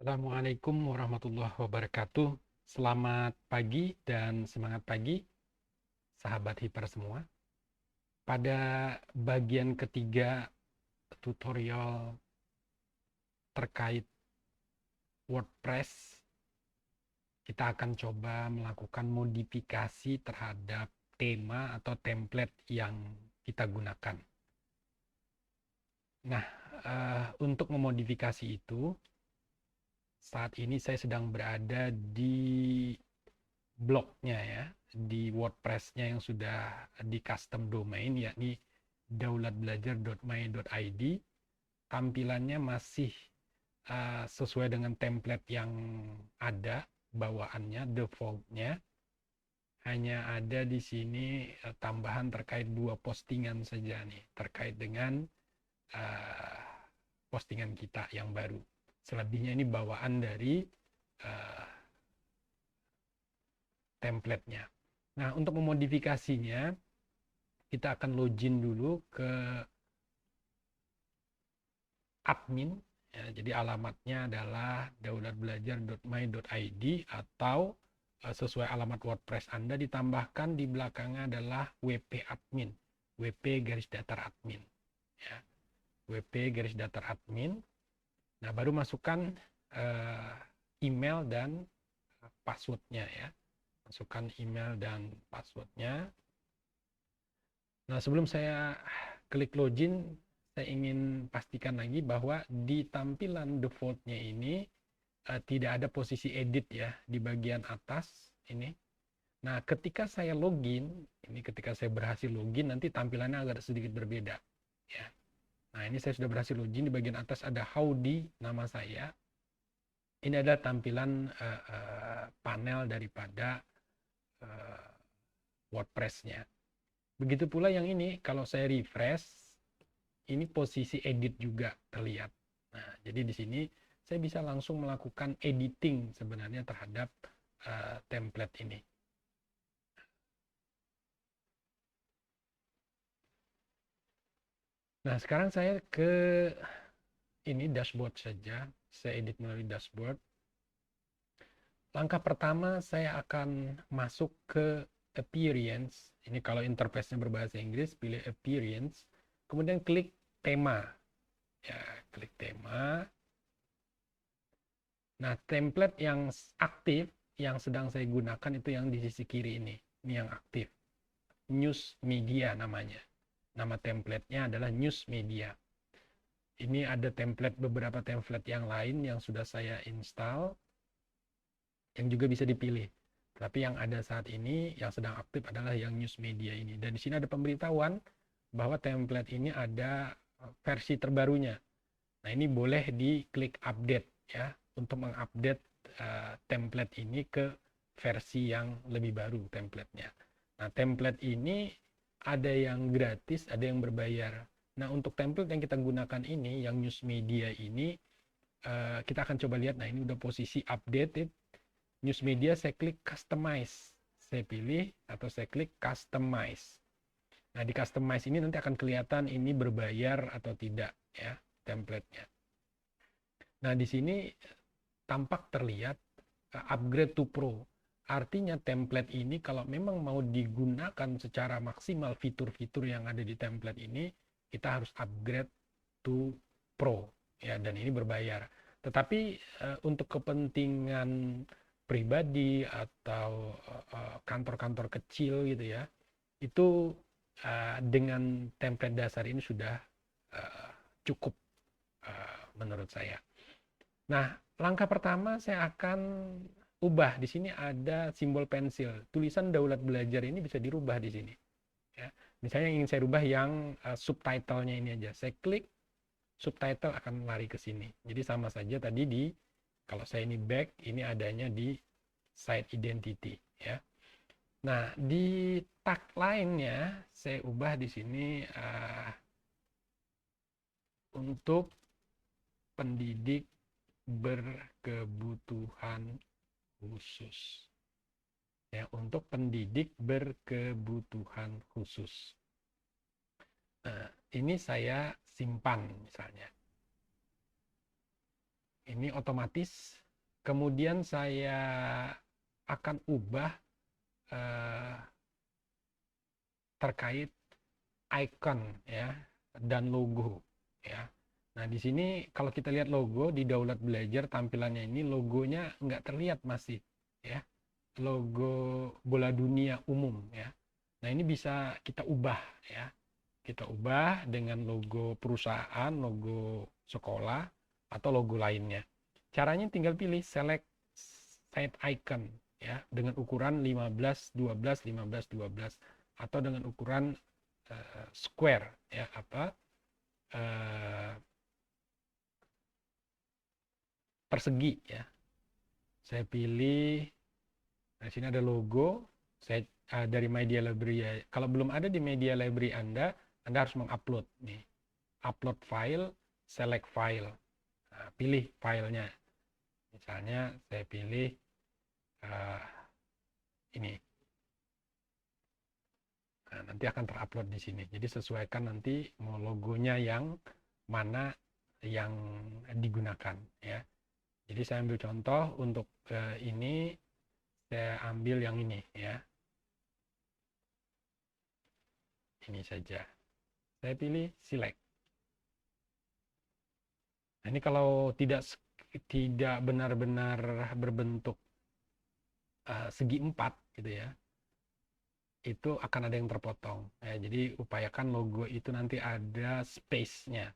Assalamualaikum warahmatullahi wabarakatuh. Selamat pagi dan semangat pagi, sahabat hiper semua. Pada bagian ketiga tutorial terkait WordPress, kita akan coba melakukan modifikasi terhadap tema atau template yang kita gunakan. Nah, untuk memodifikasi itu, saat ini saya sedang berada di blognya ya, di WordPress-nya yang sudah di custom domain, yakni daulatbelajar.my.id. Tampilannya masih sesuai dengan template yang ada bawaannya, defaultnya. Hanya ada di sini tambahan terkait 2 postingan saja nih, terkait dengan uh, postingan kita yang baru. Selebihnya ini bawaan dari uh, template-nya. Nah, untuk memodifikasinya, kita akan login dulu ke admin. Ya, jadi alamatnya adalah daulatbelajar.my.id atau sesuai alamat WordPress Anda ditambahkan di belakangnya adalah wp admin, wp garis datar admin. Ya, wp garis datar admin. Nah, baru masukkan email dan passwordnya ya. Masukkan email dan passwordnya. Nah, sebelum saya klik login, saya ingin pastikan lagi bahwa di tampilan defaultnya ini tidak ada posisi edit ya di bagian atas ini. Nah, ketika saya login, ini ketika saya berhasil login, nanti tampilannya agak sedikit berbeda ya. Nah, ini saya sudah berhasil login, di bagian atas ada Howdy, nama saya. Ini adalah tampilan panel daripada WordPress-nya. Begitu pula yang ini, kalau saya refresh, ini posisi edit juga terlihat. Nah, jadi di sini saya bisa langsung melakukan editing sebenarnya terhadap template ini. Nah, sekarang saya ke ini dashboard saja. Saya edit melalui dashboard. Langkah pertama saya akan masuk ke appearance. Ini kalau interface-nya berbahasa Inggris, pilih appearance. Kemudian klik tema. Ya, klik tema. Nah, template yang aktif yang sedang saya gunakan itu yang di sisi kiri ini. Ini yang aktif. News Media namanya. Nama template-nya adalah News Media. Ini ada beberapa template yang lain yang sudah saya install yang juga bisa dipilih. Tapi yang ada saat ini yang sedang aktif adalah yang News Media ini. Dan di sini ada pemberitahuan bahwa template ini ada versi terbarunya. Nah, ini boleh diklik update ya untuk mengupdate template ini ke versi yang lebih baru template-nya. Nah, template ini ada yang gratis, ada yang berbayar. Nah, untuk template yang kita gunakan ini, yang News Media ini, kita akan coba lihat. Nah, ini udah posisi updated. News Media saya klik customize. Saya pilih atau saya klik customize. Nah, di customize ini nanti akan kelihatan ini berbayar atau tidak ya template-nya. Nah, di sini tampak terlihat upgrade to pro. Artinya template ini kalau memang mau digunakan secara maksimal fitur-fitur yang ada di template ini, kita harus upgrade to pro ya, dan ini berbayar. Tetapi untuk kepentingan pribadi atau kantor-kantor kecil gitu ya, itu dengan template dasar ini sudah cukup menurut saya. Nah, langkah pertama saya akan ubah. Di sini ada simbol pensil. Tulisan Daulat Belajar ini bisa dirubah di sini. Ya. Misalnya ingin saya rubah yang subtitlenya ini aja. Saya klik, subtitle akan lari ke sini. Jadi sama saja tadi kalau saya ini back, ini adanya di site identity. Ya. Nah, di tagline-nya saya ubah di sini untuk pendidik berkebutuhan khusus. Ya, untuk pendidik berkebutuhan khusus. Nah, ini saya simpan misalnya. Ini otomatis. Kemudian saya akan ubah terkait icon ya dan logo ya. Nah, di sini kalau kita lihat logo di Daulat Belajar, tampilannya ini logonya nggak terlihat masih ya. Logo bola dunia umum ya. Nah, ini bisa kita ubah ya. Kita ubah dengan logo perusahaan, logo sekolah, atau logo lainnya. Caranya tinggal pilih select side icon ya dengan ukuran 15 12 15 12 atau dengan ukuran square ya persegi ya. Saya pilih, di sini ada logo. Saya dari media library ya. Kalau belum ada di media library Anda harus mengupload nih. Upload file, select file. Nah, pilih filenya. Misalnya saya pilih ini. Nah, nanti akan terupload di sini. Jadi sesuaikan nanti mau logonya yang mana yang digunakan ya. Jadi saya ambil contoh untuk ini, saya ambil yang ini ya. Ini saja. Saya pilih select. Nah, ini kalau tidak benar-benar berbentuk segi 4 gitu ya, itu akan ada yang terpotong ya. Jadi upayakan logo itu nanti ada space-nya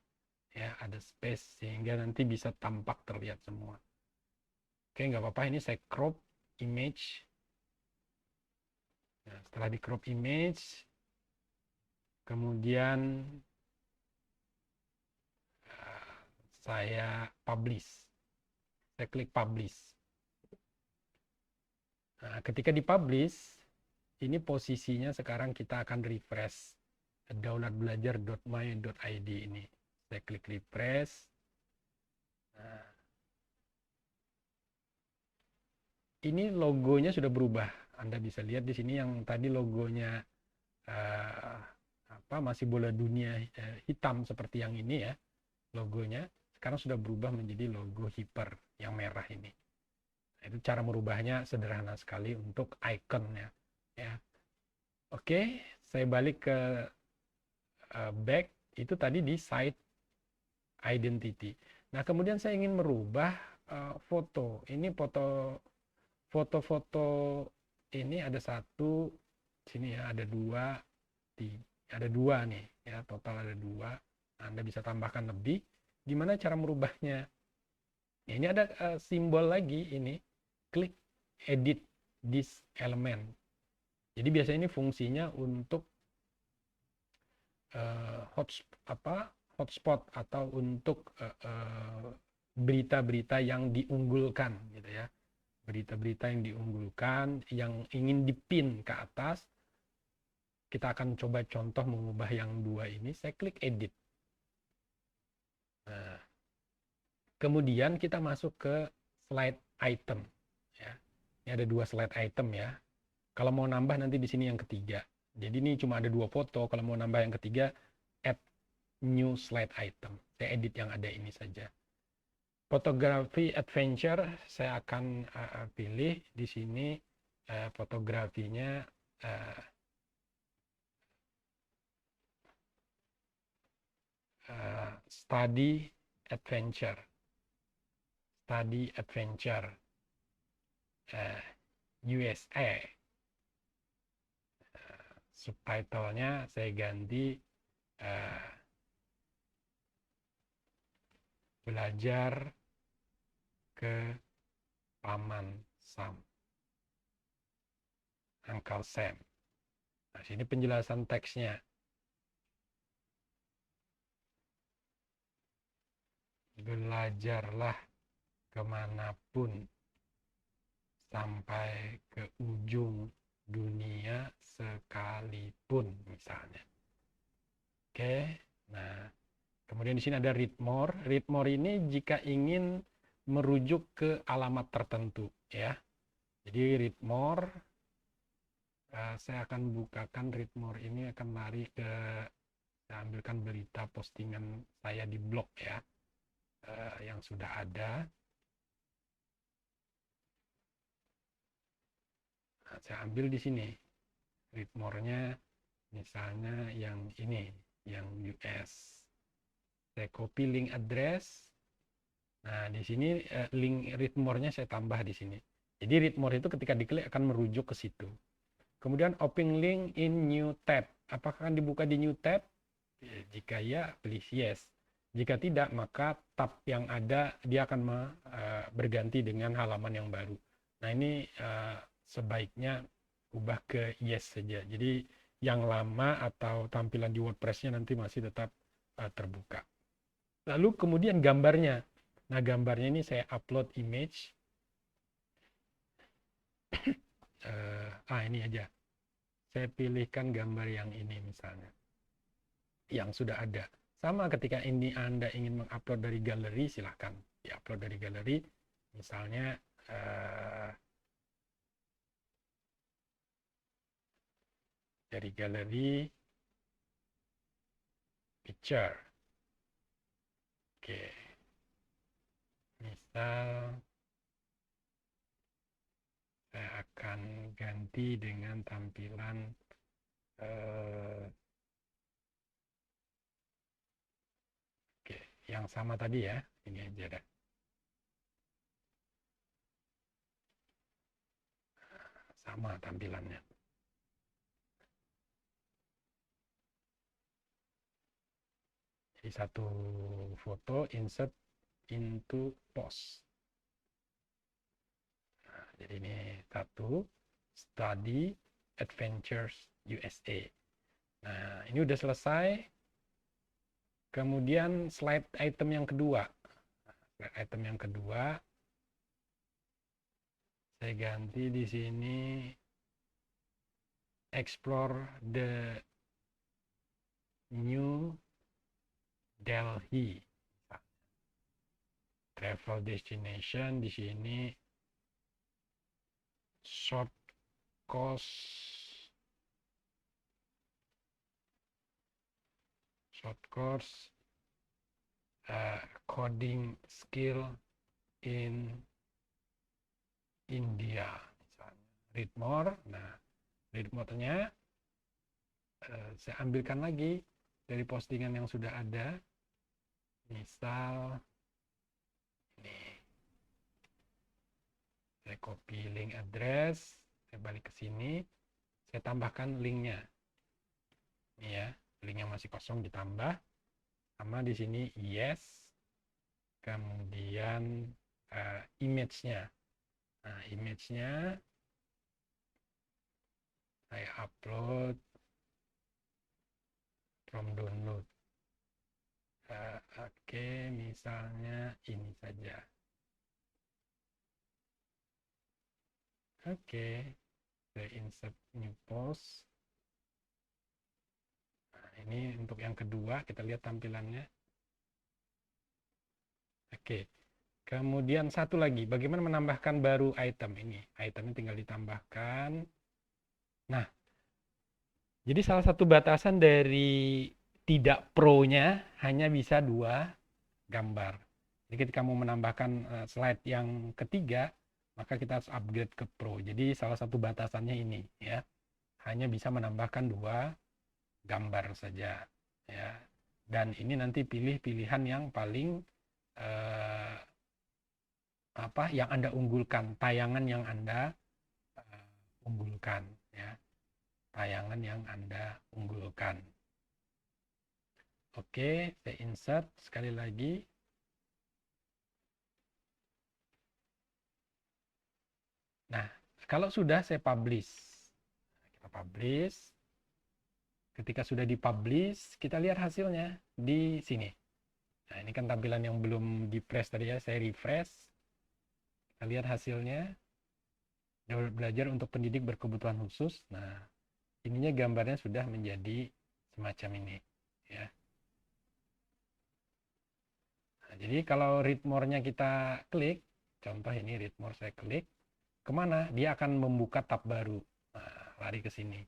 ya, ada space sehingga nanti bisa tampak terlihat semua. Oke, nggak apa-apa, ini saya crop image. Nah, setelah di crop image, kemudian saya publish. Saya klik publish. Nah, ketika dipublish, ini posisinya sekarang kita akan refresh daulatbelajar.my.id ini. Saya klik refresh. Nah, ini logonya sudah berubah. Anda bisa lihat di sini yang tadi logonya masih bola dunia hitam seperti yang ini ya. Logonya sekarang sudah berubah menjadi logo hiper yang merah ini. Nah, itu cara merubahnya sederhana sekali untuk ikonnya ya. Oke, saya balik ke back, itu tadi di site identity. Nah, kemudian saya ingin merubah foto. Ini foto-foto ini ada satu, sini ya ada dua, ada dua nih ya, total ada dua. Anda bisa tambahkan lebih. Gimana cara merubahnya? Ya, ini ada simbol lagi ini, klik edit this element. Jadi biasanya ini fungsinya untuk hotspot atau untuk berita-berita yang diunggulkan gitu ya. Berita-berita yang diunggulkan yang ingin dipin ke atas. Kita akan coba contoh mengubah yang dua ini. Saya klik edit. Nah, kemudian kita masuk ke slide item ya. Ini ada dua slide item ya. Kalau mau nambah nanti di sini yang ketiga. Jadi ini cuma ada dua foto. Kalau mau nambah yang ketiga, add new slide item. Saya edit yang ada ini saja. Fotografi adventure saya akan pilih di sini fotografinya study adventure USA. Subtitlenya saya ganti belajar ke Paman Sam, Uncle Sam. Nah, sini penjelasan teksnya. Belajarlah kemanapun sampai ke ujung dunia sekalipun misalnya. Oke, nah kemudian di sini ada read more. Read more ini jika ingin merujuk ke alamat tertentu ya. Jadi read more, saya akan bukakan read more ini, akan lari ke, saya ambilkan berita postingan saya di blog ya, yang sudah ada. Nah, saya ambil di sini read more-nya, misalnya yang ini, yang US. Saya copy link address. Nah, di sini link read more-nya saya tambah di sini. Jadi read more itu ketika diklik akan merujuk ke situ. Kemudian open link in new tab. Apakah akan dibuka di new tab? Jika ya, please yes. Jika tidak, maka tab yang ada dia akan berganti dengan halaman yang baru. Nah, ini sebaiknya ubah ke yes saja. Jadi yang lama atau tampilan di WordPress-nya nanti masih tetap terbuka. Lalu kemudian gambarnya. Nah, gambarnya ini saya upload image. Ini aja. Saya pilihkan gambar yang ini misalnya. Yang sudah ada. Sama ketika ini Anda ingin mengupload dari galeri, silahkan diupload dari galeri. Misalnya dari galeri picture. Oke. Misal saya akan ganti dengan tampilan oke, yang sama tadi ya. Ini aja dah. Sama tampilannya. Jadi satu foto insert into post. Nah, jadi ini satu study adventures USA. Nah, ini udah selesai. Kemudian slide item yang kedua. Slide item yang kedua saya ganti di sini explore the New Delhi. Travel destination di sini short course coding skill in India misalnya. Read more. Nah, read more-nya saya ambilkan lagi dari postingan yang sudah ada. Misal ini. Saya copy link address, saya balik ke sini, saya tambahkan linknya. Ini ya, linknya masih kosong ditambah. Sama di sini yes. Kemudian image-nya. Nah, image-nya saya upload from download. Oke, misalnya ini saja. Oke, saya insert new post. Nah, ini untuk yang kedua, kita lihat tampilannya. Oke, kemudian satu lagi, bagaimana menambahkan baru item ini? Itemnya tinggal ditambahkan. Nah, jadi salah satu batasan dari tidak pro-nya hanya bisa 2 gambar. Jadi ketika mau menambahkan slide yang ketiga, maka kita harus upgrade ke pro. Jadi salah satu batasannya ini ya, hanya bisa menambahkan 2 gambar saja ya. Dan ini nanti pilih pilihan yang paling yang Anda unggulkan, tayangan yang Anda unggulkan ya. Tayangan yang Anda unggulkan. Oke, saya insert sekali lagi. Nah, kalau sudah saya publish. Kita publish. Ketika sudah dipublish, kita lihat hasilnya di sini. Nah, ini kan tampilan yang belum di-press tadi ya, saya refresh. Kita lihat hasilnya. Belajar untuk pendidik berkebutuhan khusus. Nah, ininya gambarnya sudah menjadi semacam ini ya. Nah, jadi kalau read more-nya kita klik, contoh ini read more saya klik, kemana? Dia akan membuka tab baru. Nah, lari ke sini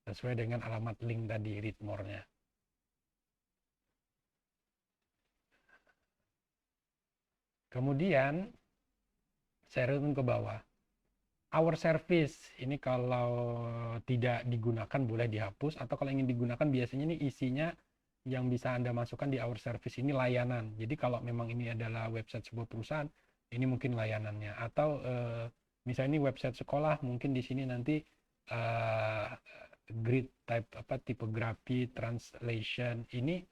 sesuai dengan alamat link tadi read more-nya. Kemudian saya turun ke bawah. Our service ini kalau tidak digunakan boleh dihapus, atau kalau ingin digunakan biasanya ini isinya yang bisa Anda masukkan di our service ini layanan. Jadi kalau memang ini adalah website sebuah perusahaan, ini mungkin layanannya. Atau misalnya ini website sekolah, mungkin di sini nanti grid type tipografi, translation, ini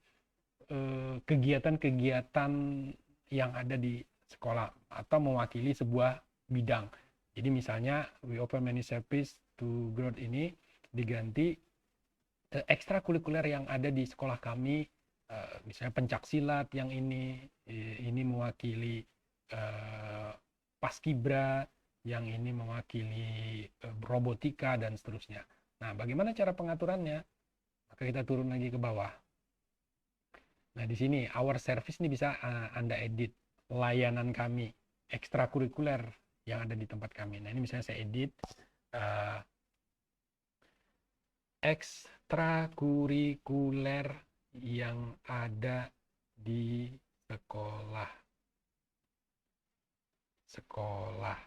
kegiatan-kegiatan yang ada di sekolah atau mewakili sebuah bidang. Jadi misalnya we offer many service to growth ini diganti ekstrakurikuler yang ada di sekolah kami, misalnya pencak silat yang ini mewakili paskibra, yang ini mewakili robotika dan seterusnya. Nah, bagaimana cara pengaturannya? Maka kita turun lagi ke bawah. Nah, di sini our service ini bisa Anda edit layanan kami ekstrakurikuler yang ada di tempat kami. Nah, ini misalnya saya edit ekstrakurikuler yang ada di sekolah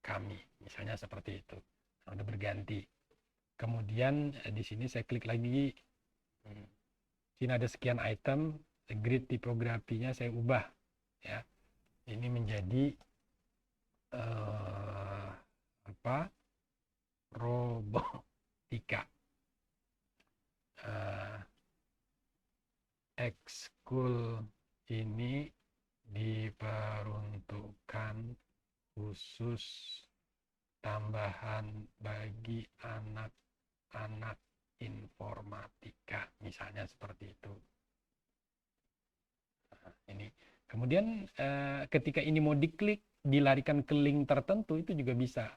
kami, misalnya seperti itu. Nah, udah berganti. Kemudian di sini saya klik lagi. Sini ada sekian item, grid tipografinya saya ubah ya. Ini menjadi robotika. Ekskul ini diperuntukkan khusus tambahan bagi anak-anak informatika, misalnya seperti itu. Nah, ini kemudian ketika ini mau diklik, dilarikan ke link tertentu, itu juga bisa.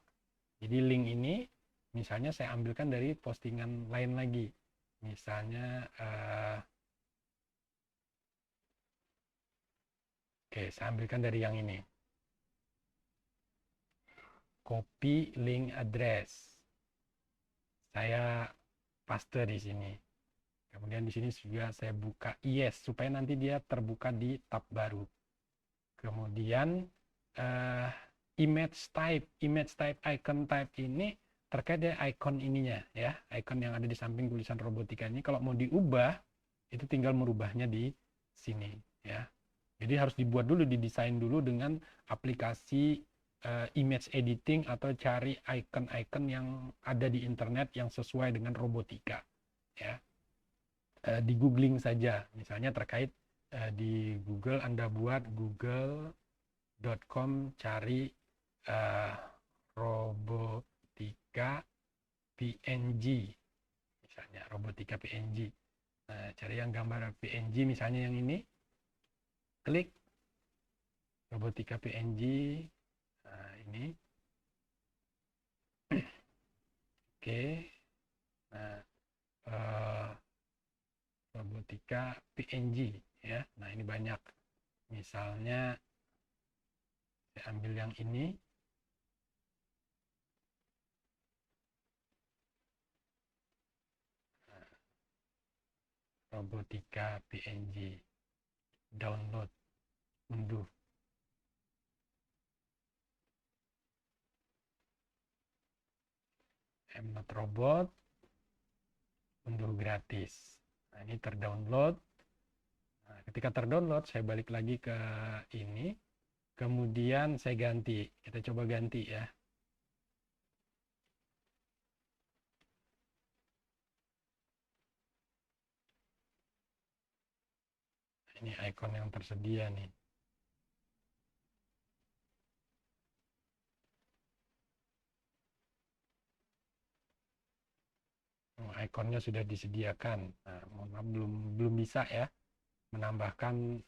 Jadi link ini misalnya saya ambilkan dari postingan lain lagi, misalnya oke, saya ambilkan dari yang ini, copy link address, saya paste di sini. Kemudian di sini juga saya buka yes supaya nanti dia terbuka di tab baru. Kemudian image type icon type ini terkait dengan icon ininya ya, icon yang ada di samping tulisan robotika ini. Kalau mau diubah itu tinggal merubahnya di sini ya. Jadi harus dibuat dulu, didesain dulu dengan aplikasi image editing atau cari icon-icon yang ada di internet yang sesuai dengan robotika ya. Di googling saja, misalnya terkait di Google, Anda buat google.com, cari robotika PNG, misalnya robotika PNG. Cari yang gambar PNG, misalnya yang ini, klik robotika PNG. Nah, ini oke. Nah, robotika PNG ya. Nah, ini banyak. Misalnya saya ambil yang ini. Robotika PNG, download, unduh. Not robot, unduh gratis. Nah, ini terdownload. Nah, ketika terdownload, saya balik lagi ke ini. Kemudian saya ganti. Kita coba ganti ya. Ini icon yang tersedia nih. Ikonnya sudah disediakan. Nah, belum bisa ya menambahkan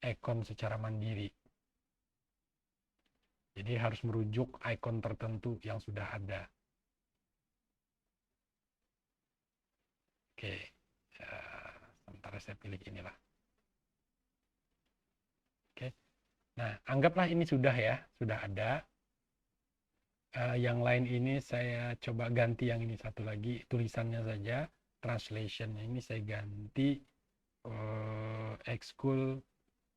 icon secara mandiri. Jadi harus merujuk icon tertentu yang sudah ada. Oke, sementara saya pilih inilah. Oke, nah anggaplah ini sudah ya, sudah ada. Yang lain ini saya coba ganti yang ini satu lagi, tulisannya saja, translation ini saya ganti ekskul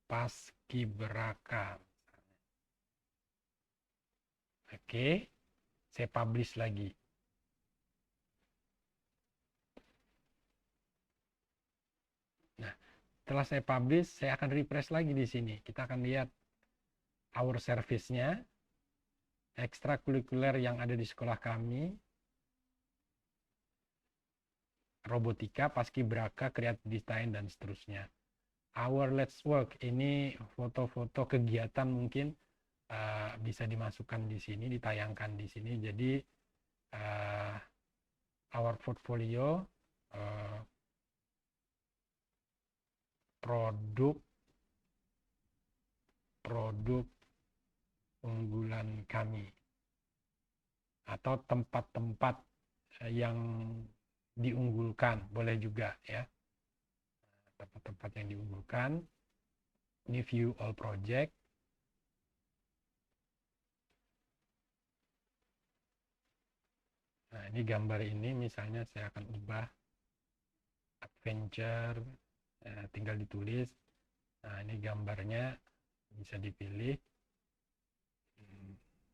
paskibraka. Oke, saya publish lagi. Nah, setelah saya publish, saya akan refresh lagi di sini. Kita akan lihat our service-nya, ekstrakurikuler yang ada di sekolah kami, robotika, paskibraka, creative design, dan seterusnya. Our Let's Work, ini foto-foto kegiatan mungkin bisa dimasukkan di sini, ditayangkan di sini. Jadi our portfolio, produk unggulan kami, atau tempat-tempat yang diunggulkan, boleh juga ya, tempat-tempat yang diunggulkan. Ini view all project. Nah, ini gambar ini misalnya saya akan ubah adventure, tinggal ditulis. Nah, ini gambarnya bisa dipilih.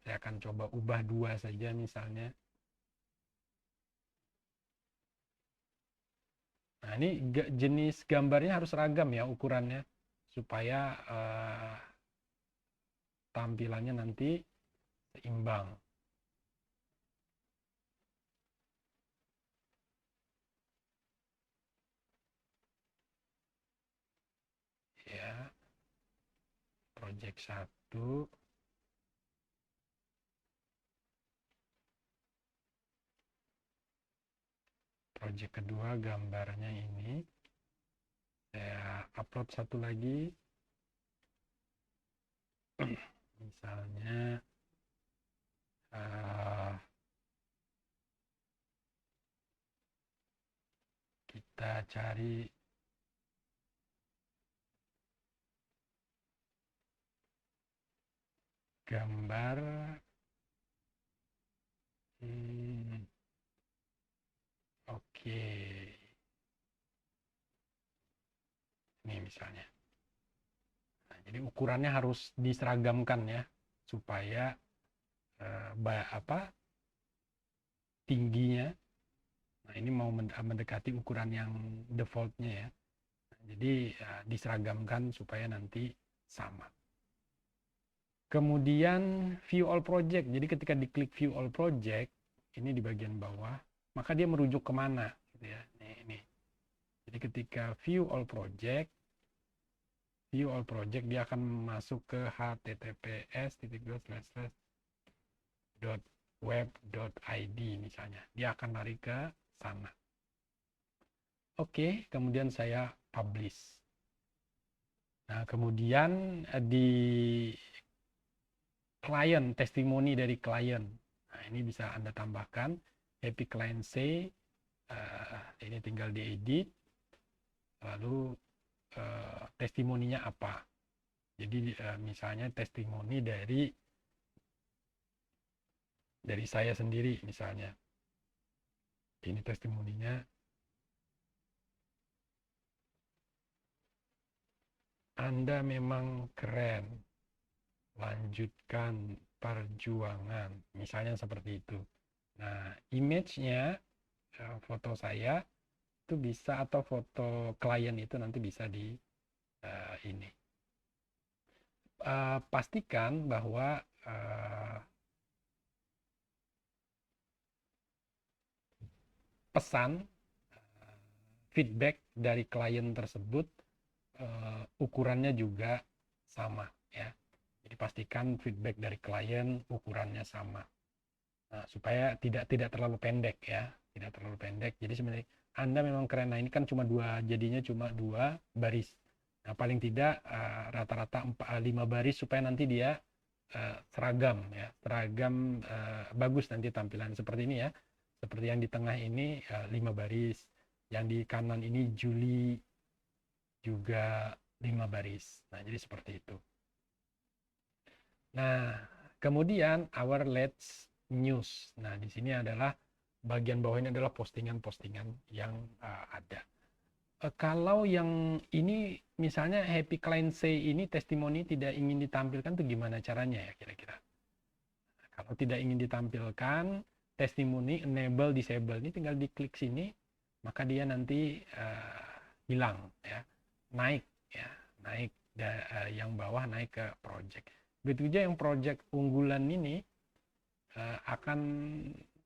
Saya akan coba ubah 2 saja misalnya. Nah, ini jenis gambarnya harus ragam ya ukurannya, supaya tampilannya nanti seimbang. Ya, project 1. Project kedua gambarnya ini. Saya upload 1 lagi. Misalnya kita cari gambar oke. Ini misalnya. Nah, jadi ukurannya harus diseragamkan ya, supaya tingginya. Nah, ini mau mendekati ukuran yang defaultnya ya. Nah, jadi diseragamkan supaya nanti sama. Kemudian view all project. Jadi ketika diklik view all project, ini di bagian bawah, maka dia merujuk kemana gitu ya. Ini. Jadi ketika view all project dia akan masuk ke https://web.id misalnya. Dia akan lari ke sana. Oke, kemudian saya publish. Nah, kemudian di klien, testimoni dari klien. Nah, ini bisa Anda tambahkan. Happy client say, ini tinggal diedit. Lalu testimoninya apa? Jadi misalnya testimoni dari saya sendiri misalnya. Ini testimoninya. Anda memang keren. Lanjutkan perjuangan. Misalnya seperti itu. Nah, image-nya, foto saya itu bisa, atau foto klien itu nanti bisa di ini. Pastikan bahwa pesan feedback dari klien tersebut ukurannya juga sama ya. Jadi pastikan feedback dari klien ukurannya sama. Nah, supaya tidak terlalu pendek ya, tidak terlalu pendek. Jadi sebenarnya Anda memang keren. Nah, ini kan cuma 2, jadinya cuma 2 baris. Nah, paling tidak rata-rata 5 baris supaya nanti dia seragam ya, bagus nanti tampilan seperti ini ya. Seperti yang di tengah ini 5 baris, yang di kanan ini Juli juga 5 baris. Nah, jadi seperti itu. Nah, kemudian our Let's News. Nah, di sini adalah bagian bawah ini adalah postingan-postingan yang ada. Kalau yang ini misalnya Happy Client Say ini testimoni tidak ingin ditampilkan, tuh gimana caranya ya kira-kira? Kalau tidak ingin ditampilkan testimoni enable disable, ini tinggal diklik sini, maka dia nanti hilang ya, naik ya, naik yang bawah naik ke project. Begitu juga yang project unggulan ini akan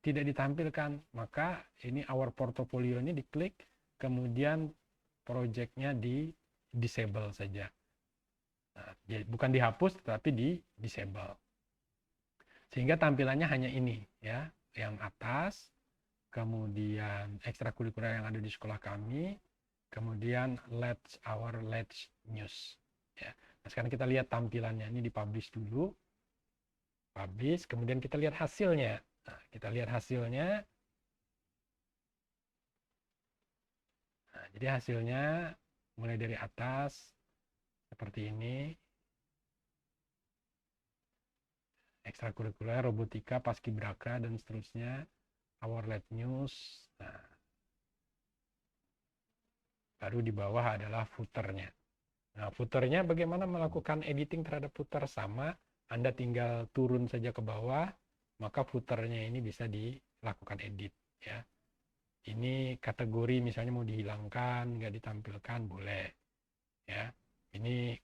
tidak ditampilkan, maka ini our portfolio ini diklik, kemudian projectnya di disable saja. Nah, bukan dihapus tetapi di disable. Sehingga tampilannya hanya ini ya, yang atas, kemudian ekstrakurikuler yang ada di sekolah kami, kemudian our Let's News ya. Nah, sekarang kita lihat tampilannya, ini dipublish dulu. Publish, kemudian kita lihat hasilnya. Nah, kita lihat hasilnya. Nah, jadi hasilnya mulai dari atas seperti ini. Ekstrakurikuler, robotika, paskibraka, dan seterusnya. Our Let's News. Nah, baru di bawah adalah footernya. Nah, footernya bagaimana melakukan editing terhadap footer? Sama, Anda tinggal turun saja ke bawah, maka footernya ini bisa dilakukan edit ya. Ini kategori misalnya mau dihilangkan, nggak ditampilkan, boleh ya. Ini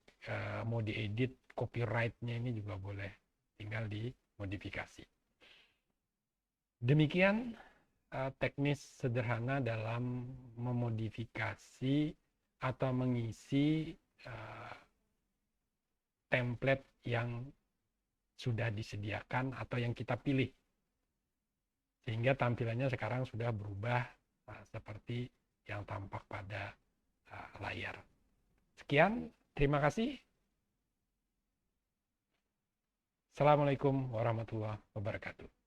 mau diedit copyright-nya ini juga boleh, tinggal dimodifikasi. Demikian teknis sederhana dalam memodifikasi atau mengisi template yang sudah disediakan atau yang kita pilih, sehingga tampilannya sekarang sudah berubah seperti yang tampak pada layar. Sekian, terima kasih. Assalamualaikum warahmatullahi wabarakatuh.